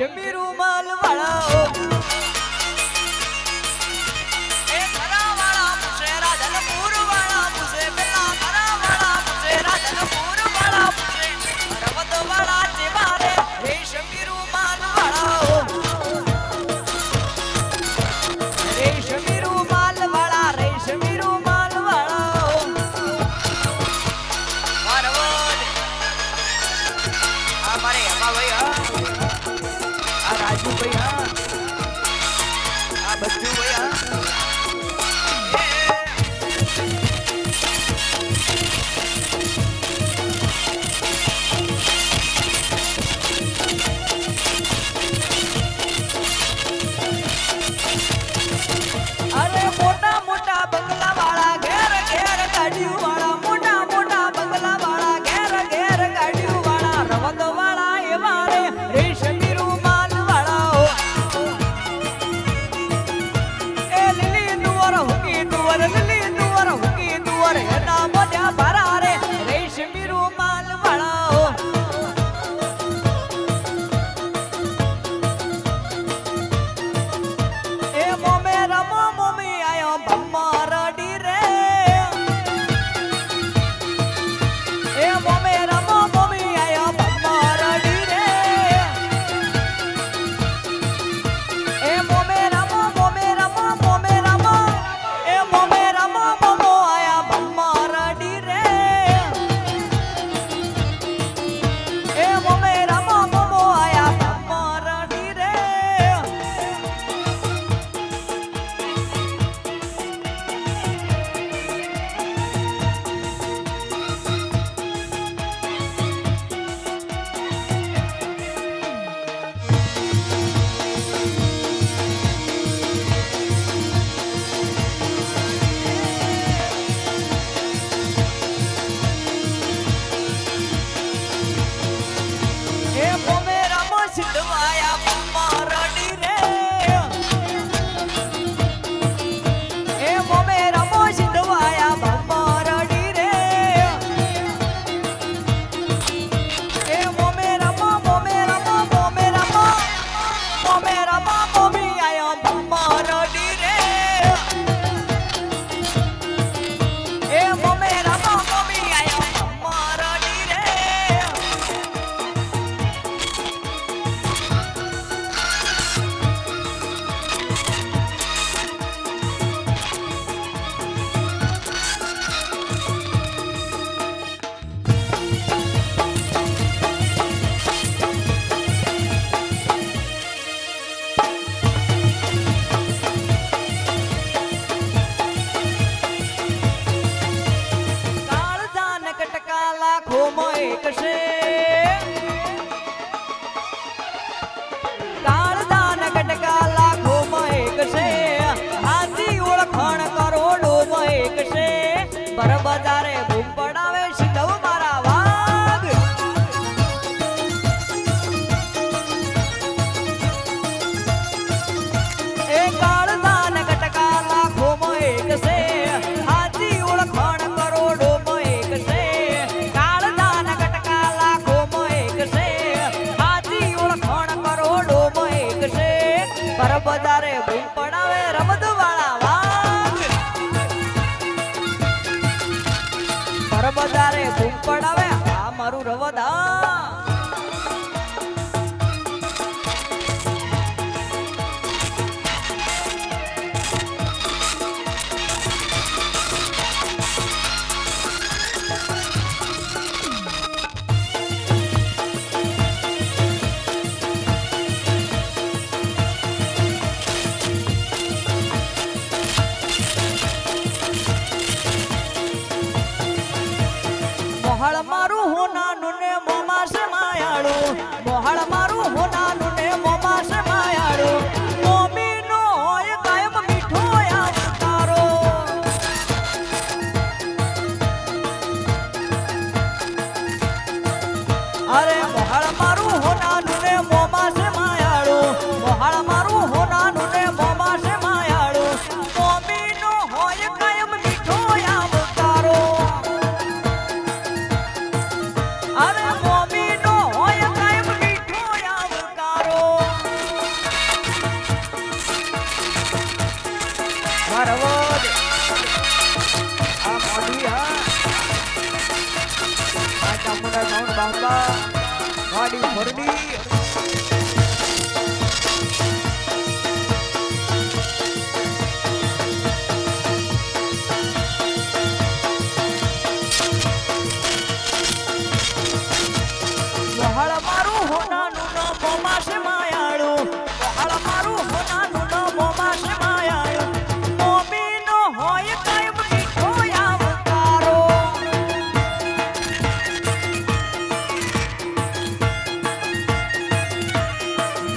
રેશમી રૂમાલ વાળાઓ એ ખરા વાળા પૂછે રાધનપુર વાળા પૂછે પેલા ખરા વાળા પૂછે રાધનપુર વાળા પૂછે હરવદ વાળા છે મારે રેશમી રૂમાલ વાળાઓ રેશમી રૂમાલ વાળા રેશમી રૂમાલ વાળાઓ હરવદ આ મારે એમાં ભાઈ આ રાજુ ભાઈ આ બધું ભાઈ અરે મોટા મોટા બંગલા વાળા ઘેર ઘેર ગાડીઓ વાળા મોટા મોટા બંગલા વાળા ઘેર ઘેર ગાડીઓ વાળા રવદ વાળા એવા રે રેશમી રૂમાલ વાળાઓ તાળી ફરડી વહાળ મારું હોનાનું ન મોમાં છે માયાળું વહાળ મારું હોનાનું ન મોમાં છે માયાળું મોમીનો હોય કાયમ મીઠો આવકારો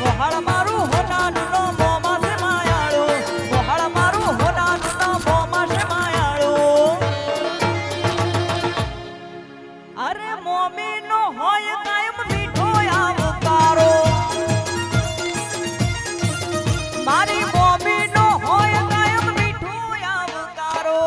વહાળ મારું હોનાનું ન મોમાં છે માયાળું વહાળ મારું હોનાનું ન મોમાં છે માયાળું અરે મોમીનો હોય કાયમ મીઠો આવકારો મારી મોમીનો હોય કાયમ મીઠો આવકારો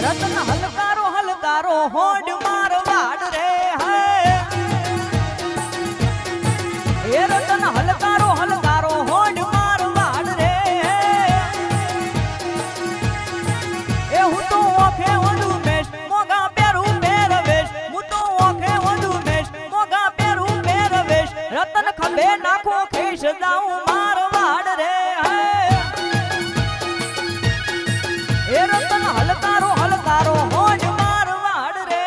રતન હલકારો હલકારો હોડ મારવાડ રે હે એ રતન હલકારો હલકારો હોડ મારવાડ રે એ હું તો ઓખે વધુ મેશ મોગા પેરું પહેરવેશ હું તો ઓખે વધુ મેશ મોગા પેરું પહેરવેશ રતન ખભે નાખો ખેસ જાઉં મારવાડ રે હે એ રતન હલકારો હલકારો હોજ મારવાડ રે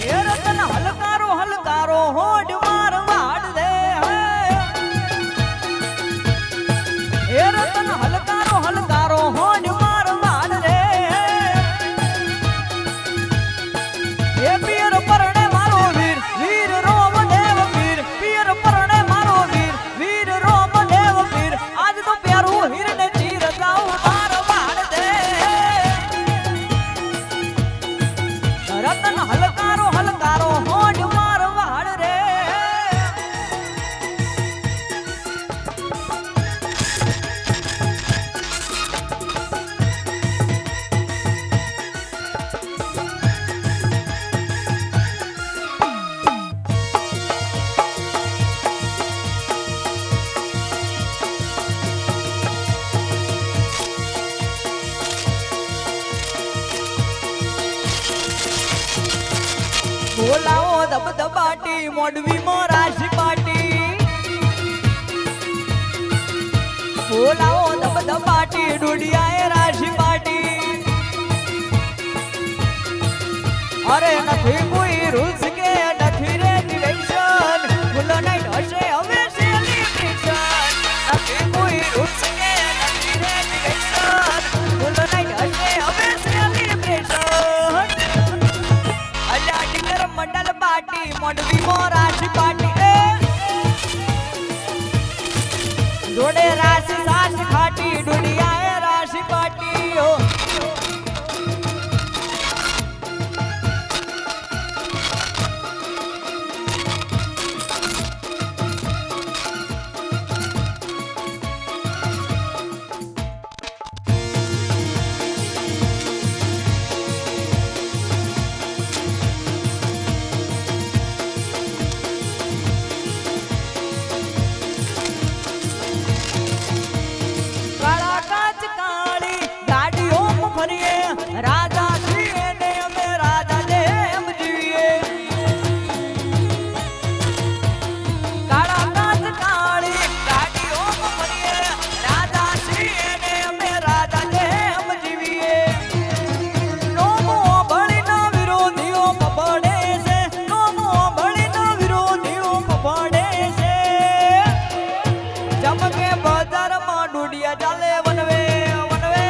એ રતન હલકારો હલકારો હોડ મારવાડ રે એ રતન હલકારો હલકારો હોડ મારવાડ રે એ પિયર પરણે મારો વીર વીર રોમ દેવ વીર પિયર પરણે મારો વીર વીર રોમ દેવ વીર આજ તો પ્યારું હીરને ચીર જાઉં મારવાડ દે રતન હલકારો હલકારો હોડ મારવાડ રે બોલાવો દબદબાટી મોડવી મોરાશી પાટી બોલાવો દબદબાટી ડુડિયાએ રાશી પાટી અરે નથી કોઈ રૂલ્સ કે નથી રેગ્યુલેશન ફૂલ નાઈટ હશે હવે સેલિબ્રેશન નથી કોઈ રૂલ્સ કે નથી રેગ્યુલેશન ફૂલ નાઈટ હશે હવે સેલિબ્રેશન અલ્યા ટીકર મંડલ પાટી મોડવી મોરાશી પાટી જોડે રાશી સાસ ખાટી ડુડિયાએ રાશી પાટી ચમકે બજારમાં ડુડિયા ચાલે વનવે વનવે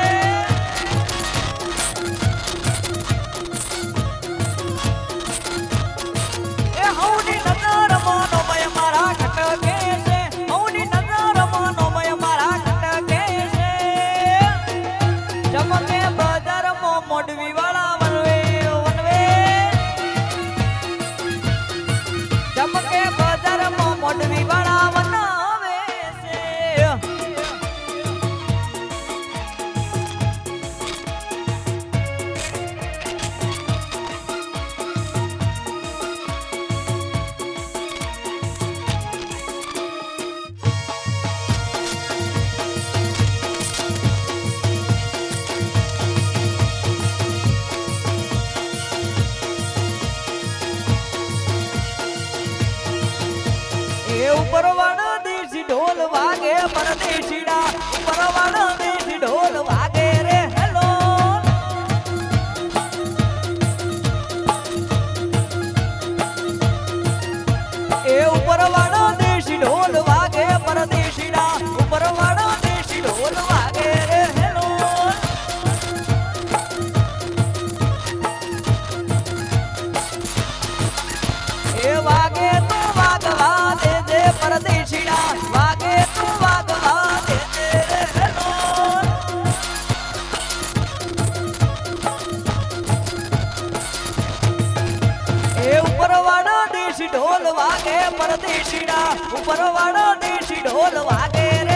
દેશી ઢોલ વાગે પરદેશીડા ઉપરવાળો દેશી ઢોલ વાગે રે